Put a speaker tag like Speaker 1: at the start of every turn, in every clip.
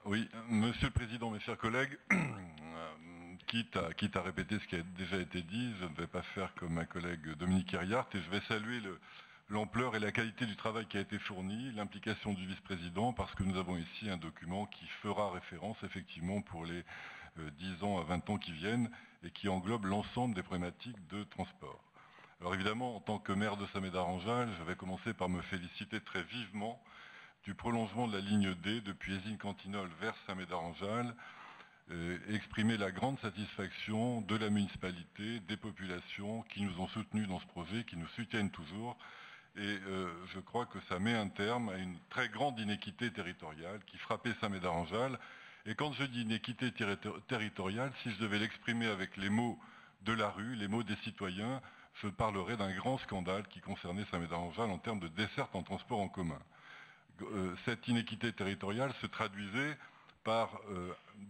Speaker 1: Oui, Monsieur le Président, mes chers collègues, quitte à répéter ce qui a déjà été dit, je ne vais pas faire comme ma collègue Dominique Herriart et je vais saluer l'ampleur et la qualité du travail qui a été fourni, l'implication du vice-président, parce que nous avons ici un document qui fera référence effectivement pour les 10 ans à 20 ans qui viennent et qui englobe l'ensemble des problématiques de transport. Alors évidemment, en tant que maire de Samet-Aranjal, je vais commencer par me féliciter très vivement du prolongement de la ligne D depuis Ézine-Cantinol vers Samet-Aranjal, exprimer la grande satisfaction de la municipalité, des populations qui nous ont soutenus dans ce projet, qui nous soutiennent toujours. Et je crois que ça met un terme à une très grande inéquité territoriale qui frappait Samet-Aranjal. Et quand je dis inéquité territoriale, si je devais l'exprimer avec les mots de la rue, les mots des citoyens, je parlerais d'un grand scandale qui concernait Samet-Aranjal en termes de desserte en transport en commun. Cette inéquité territoriale se traduisait par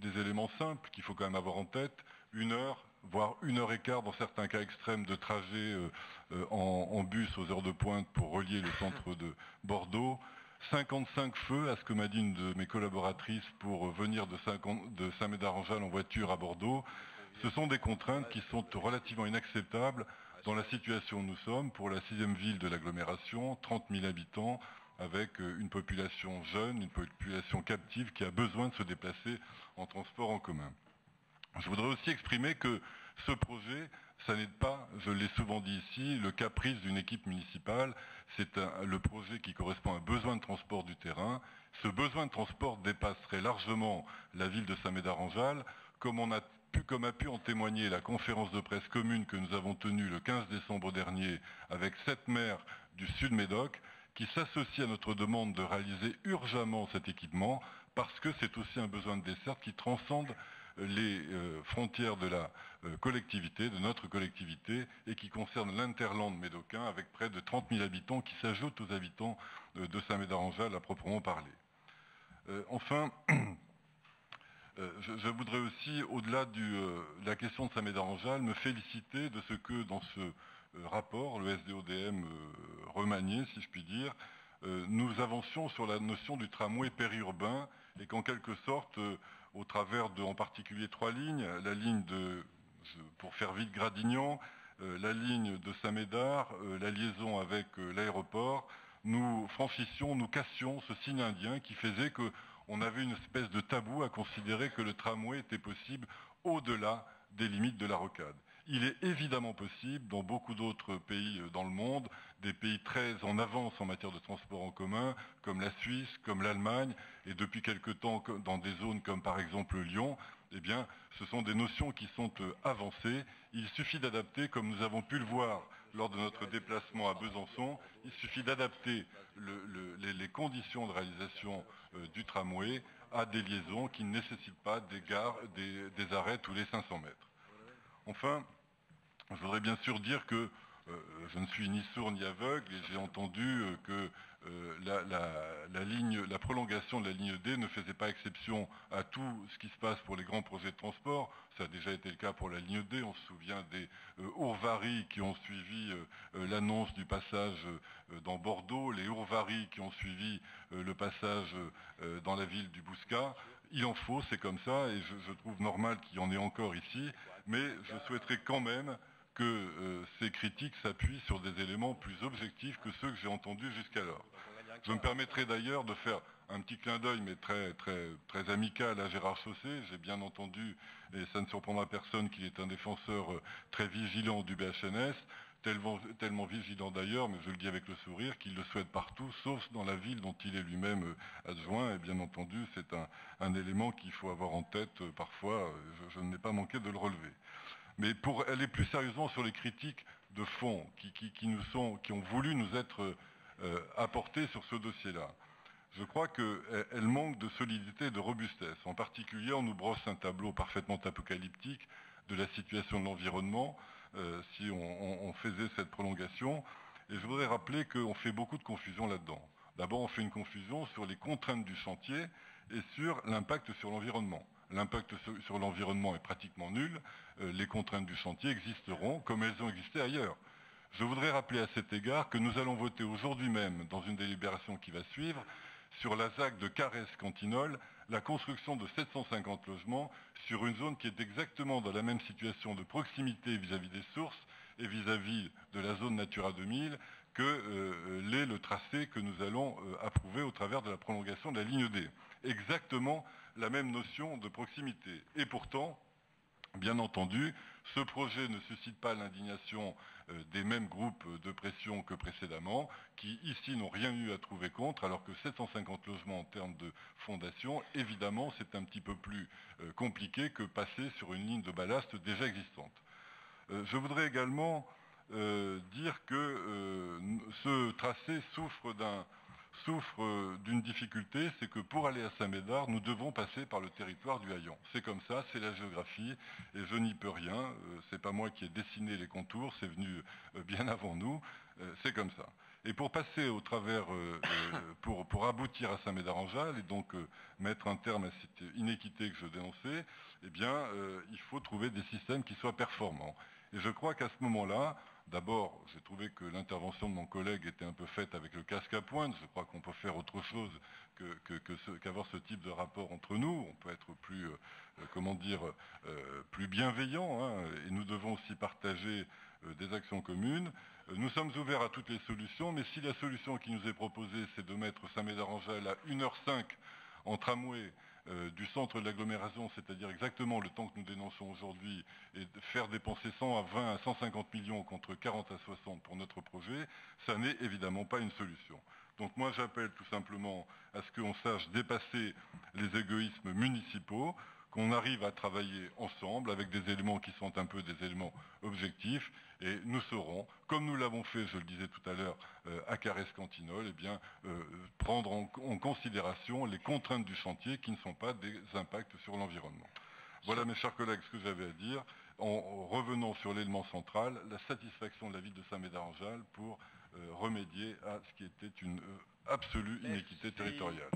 Speaker 1: des éléments simples qu'il faut quand même avoir en tête, 1 heure, voire 1 heure et quart dans certains cas extrêmes de trajet en bus aux heures de pointe pour relier le centre de Bordeaux, 55 feux, à ce que m'a dit une de mes collaboratrices, pour venir de Samet-Aranjal en voiture à Bordeaux. Ce sont des contraintes qui sont relativement inacceptables dans la situation où nous sommes pour la 6e ville de l'agglomération, 30 000 habitants, avec une population jeune, une population captive qui a besoin de se déplacer en transport en commun. Je voudrais aussi exprimer que ce projet, ça n'est pas, je l'ai souvent dit ici, le caprice d'une équipe municipale, c'est le projet qui correspond à un besoin de transport du terrain. Ce besoin de transport dépasserait largement la ville de Samet-Aranjal, comme a pu en témoigner la conférence de presse commune que nous avons tenue le 15 décembre dernier avec 7 maires du Sud-Médoc, qui s'associe à notre demande de réaliser urgemment cet équipement parce que c'est aussi un besoin de desserte qui transcende les frontières de la collectivité, de notre collectivité, et qui concerne l'interland médocain avec près de 30 000 habitants qui s'ajoutent aux habitants de Samet-Aranjal à proprement parler. Enfin, je voudrais aussi, au-delà de la question de Samet-Aranjal, me féliciter de ce que dans ce rapport, le SDODM remanié, si je puis dire, nous avancions sur la notion du tramway périurbain et qu'en quelque sorte, au travers de, en particulier, 3 lignes, la ligne de, pour faire vite, Gradignan, la ligne de Saint-Médard, la liaison avec l'aéroport, nous franchissions, nous cassions ce signe indien qui faisait qu'on avait une espèce de tabou à considérer que le tramway était possible au-delà des limites de la rocade. Il est évidemment possible, dans beaucoup d'autres pays dans le monde, des pays très en avance en matière de transport en commun, comme la Suisse, comme l'Allemagne, et depuis quelque temps dans des zones comme par exemple Lyon, eh bien, ce sont des notions qui sont avancées. Il suffit d'adapter, comme nous avons pu le voir lors de notre déplacement à Besançon, il suffit d'adapter les conditions de réalisation du tramway à des liaisons qui ne nécessitent pas des arrêts tous les 500 mètres. Enfin, je voudrais bien sûr dire que je ne suis ni sourd ni aveugle et j'ai entendu que la prolongation de la ligne D ne faisait pas exception à tout ce qui se passe pour les grands projets de transport. Ça a déjà été le cas pour la ligne D. On se souvient des Hourvari qui ont suivi l'annonce du passage dans Bordeaux, les Hourvari qui ont suivi le passage dans la ville du Bouscat. Il en faut, c'est comme ça, et je trouve normal qu'il y en ait encore ici, mais je souhaiterais quand même que ces critiques s'appuient sur des éléments plus objectifs que ceux que j'ai entendus jusqu'alors. Je me permettrai d'ailleurs de faire un petit clin d'œil, mais très amical à Gérard Chaussé. J'ai bien entendu, et ça ne surprendra personne, qu'il est un défenseur très vigilant du BHNS, tellement vigilant d'ailleurs, mais je le dis avec le sourire, qu'il le souhaite partout, sauf dans la ville dont il est lui-même adjoint. Et bien entendu, c'est un élément qu'il faut avoir en tête parfois. Je n'ai pas manqué de le relever. Mais pour aller plus sérieusement sur les critiques de fond qui ont voulu nous être apportées sur ce dossier-là, je crois qu'elles manquent de solidité et de robustesse. En particulier, on nous brosse un tableau parfaitement apocalyptique de la situation de l'environnement si on faisait cette prolongation. Et je voudrais rappeler qu'on fait beaucoup de confusion là-dedans. D'abord, on fait une confusion sur les contraintes du chantier et sur l'impact sur l'environnement. L'impact sur l'environnement est pratiquement nul. Les contraintes du chantier existeront comme elles ont existé ailleurs. Je voudrais rappeler à cet égard que nous allons voter aujourd'hui même, dans une délibération qui va suivre, sur la ZAC de Carès-Cantinol la construction de 750 logements sur une zone qui est exactement dans la même situation de proximité vis-à-vis des sources et vis-à-vis de la zone Natura 2000 que l'est le tracé que nous allons approuver au travers de la prolongation de la ligne D. Exactement la même notion de proximité. Et pourtant, bien entendu, ce projet ne suscite pas l'indignation des mêmes groupes de pression que précédemment, qui ici n'ont rien eu à trouver contre, alors que 750 logements en termes de fondation, évidemment, c'est un petit peu plus compliqué que passer sur une ligne de ballast déjà existante. Je voudrais également dire que ce tracé souffre d'une difficulté, c'est que pour aller à Saint-Médard, nous devons passer par le territoire du Haillan. C'est comme ça, c'est la géographie, et je n'y peux rien. C'est pas moi qui ai dessiné les contours, c'est venu bien avant nous. C'est comme ça. Et pour passer au travers, pour aboutir à Saint-Médard-en-Jalles, et donc mettre un terme à cette inéquité que je dénonçais, eh bien, il faut trouver des systèmes qui soient performants. Et je crois qu'à ce moment-là, d'abord, j'ai trouvé que l'intervention de mon collègue était un peu faite avec le casque à pointe. Je crois qu'on peut faire autre chose qu'avoir ce type de rapport entre nous. On peut être plus, plus bienveillant, hein, et nous devons aussi partager des actions communes. Nous sommes ouverts à toutes les solutions, mais si la solution qui nous est proposée, c'est de mettre Saint-Médard-en-Jalles à 1h05 en tramway, du centre de l'agglomération, c'est-à-dire exactement le temps que nous dénonçons aujourd'hui, et de faire dépenser 100 à 20 à 150 millions contre 40 à 60 pour notre projet, ça n'est évidemment pas une solution. Donc moi j'appelle tout simplement à ce qu'on sache dépasser les égoïsmes municipaux, qu'on arrive à travailler ensemble avec des éléments qui sont un peu des éléments objectifs, et nous saurons, comme nous l'avons fait, je le disais tout à l'heure, à Carès-Cantinol, eh bien, prendre en considération les contraintes du chantier qui ne sont pas des impacts sur l'environnement. Voilà, mes chers collègues, ce que j'avais à dire, en revenant sur l'élément central, la satisfaction de la ville de Saint-Médard-en-Jalles pour remédier à ce qui était une absolue inéquité territoriale.